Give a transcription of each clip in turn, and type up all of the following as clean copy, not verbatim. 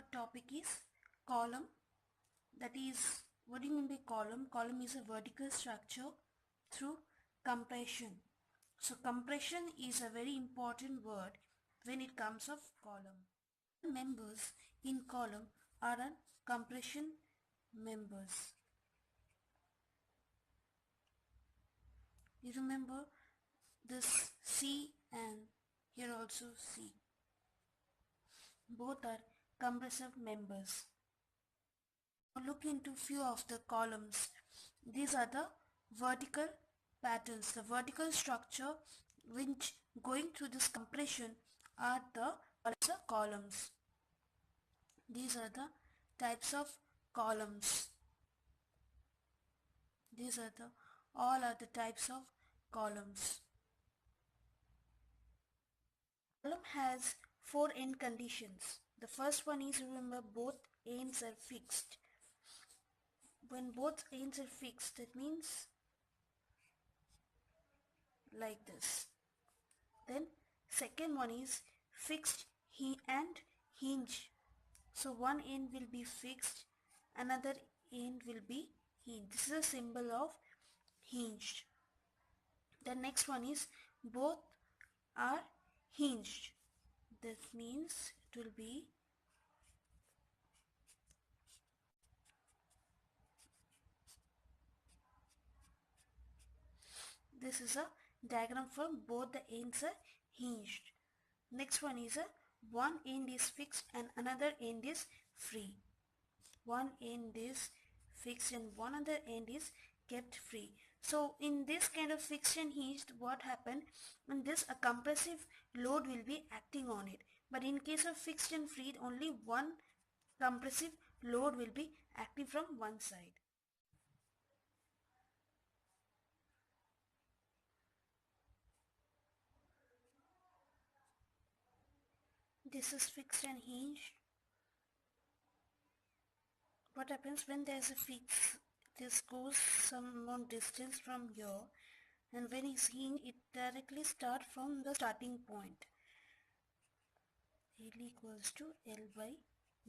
our topic is column. That is, what do you mean by column? Column is a vertical structure through compression. So compression is a very important word when it comes of column. Members in column are compression members. You remember this C and here also C. Both are compressive members. Now look into few of the columns. These are the vertical patterns. The vertical structure which going through this compression are the columns. These are the types of columns. These are the all are the types of columns. Column has four end conditions. The first one is, remember, both ends are fixed. When both ends are fixed, that means like this. Then second one is fixed and hinge. So one end will be fixed, another end will be hinged. This is a symbol of hinged. The next one is both are hinged. This means it will be this is a diagram for both the ends are hinged. Next one is a one end is fixed and another end is free. One end is fixed and one other end is kept free. So in this kind of fixed and hinged, what happened? In this, a compressive load will be acting on it. But in case of fixed and free, only one compressive load will be acting from one side. This is fixed and hinged. What happens when there is a fix? This goes some amount distance from here, and when it's hinged, it directly starts from the starting point. L equals to L by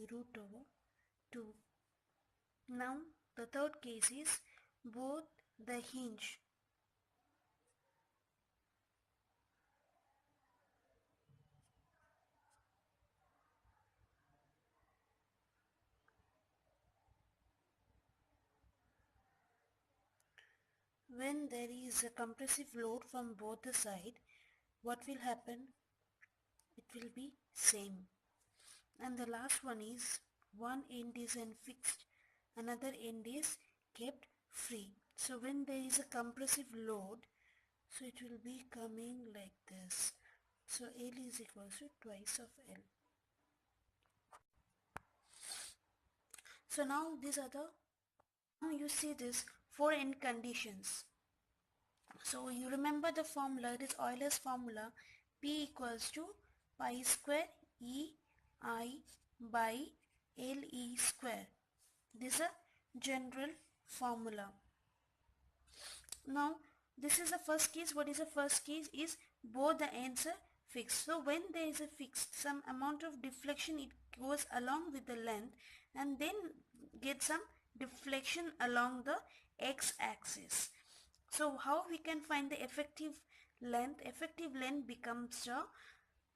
root over 2. Now the third case is both the hinge. When there is a compressive load from both the side, what will happen? It will be same. And the last one is one end is fixed, another end is kept free. So when there is a compressive load, so it will be coming like this. So L is equal to twice of L. So now these are the, now you see this four end conditions. So you remember the formula, it is Euler's formula, P equals to pi square E I by L E square. This is a general formula. Now this is the first case. What is the first case? Is both the ends are fixed. So when there is a fixed, some amount of deflection, it goes along with the length and then get some deflection along the x-axis. So how we can find the effective length? Effective length becomes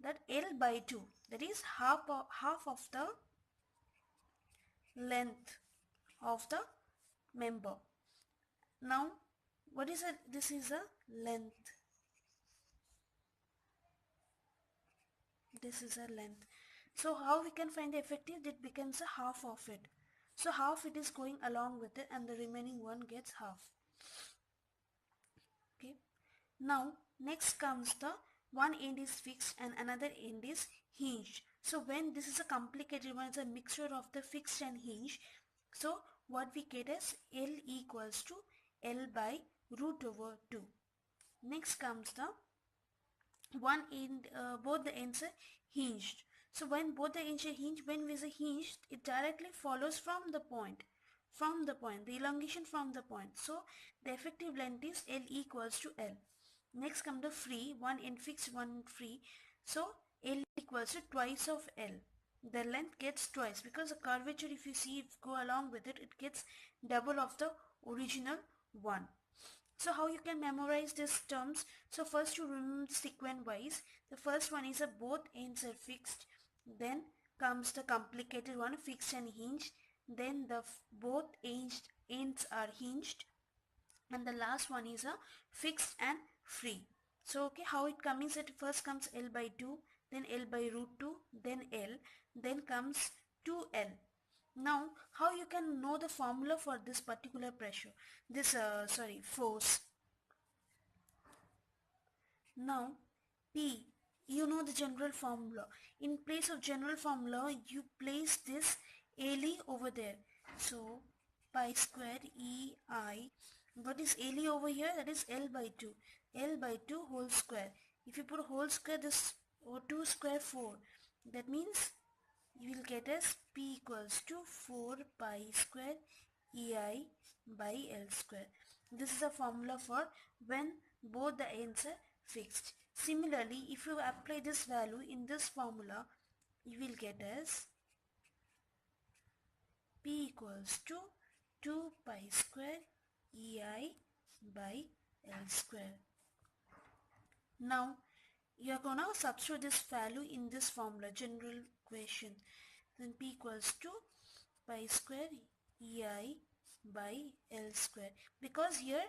that L by 2, that is half of the length of the member. Now what is this is a length. This is a length. So how we can find the effective? It becomes a half of it. So half it is going along with it and the remaining one gets half. Okay. Now next comes the one end is fixed and another end is hinged. So when this is a complicated one, it's a mixture of the fixed and hinged. So what we get is L equals to L by root over 2. Next comes the one end, both the ends are hinged. So when both the ends are hinged, when we say hinged, it directly follows from the point, the elongation from the point. So the effective length is L equals to L. Next come the free, one end fixed, one free. So L equals to twice of L. the length gets twice, because the curvature, if you see, if go along with it, it gets double of the original one. So how you can memorize these terms? So first you remember sequence wise. The first one is both ends are fixed. Then comes the complicated one, fixed and hinged. Then the both ends are hinged. And the last one is a fixed and free. So okay, how it comes, it first comes L by 2, then L by root 2, then L, then comes 2L. Now how you can know the formula for this particular pressure, this force? Now P, you know the general formula. In place of general formula, you place this LE over there. So pi square EI. What is LE over here? That is L by 2. L by 2 whole square. If you put whole square, this or 2 square 4. That means you will get as P equals to 4 pi square EI by L square. This is a formula for when both the ends are fixed. Similarly, if you apply this value in this formula, you will get as P equals to 2 pi square EI by L square. Now, you are going to substitute this value in this formula, general equation. Then P equals to pi square EI by L square. Because here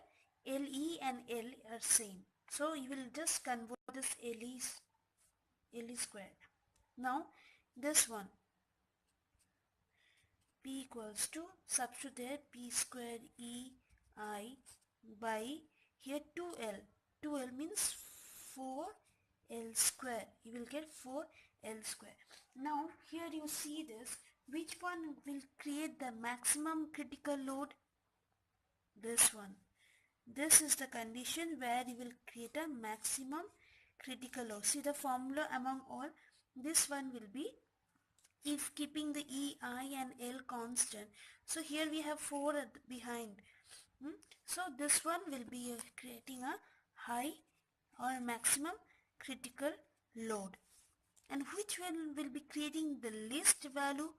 LE and L are same. So you will just convert this LE square. Now this one, P equals to, substitute there, P square EI by here 2L. 2L means 4L square. You will get 4L square. Now here you see this. Which one will create the maximum critical load? This one. This is the condition where you will create a maximum critical load. See the formula among all. This one will be, if keeping the EI and L constant. So here we have 4 behind. So this one will be creating a high or maximum critical load. And which one will be creating the least value?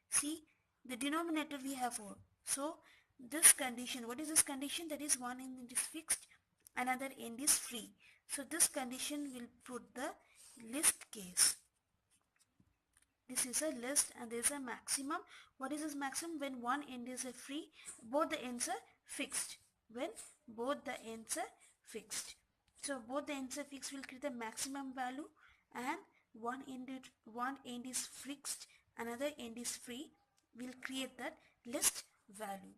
See, the denominator we have 4. So this condition, what is this condition? That is one end is fixed, another end is free. So this condition will put the least case. This is a list and there is a maximum. What is this maximum? When one end is a free, both the ends are fixed. When both the ends are fixed. So both the ends are fixed will create the maximum value, and one end is fixed, another end is free, will create that list value.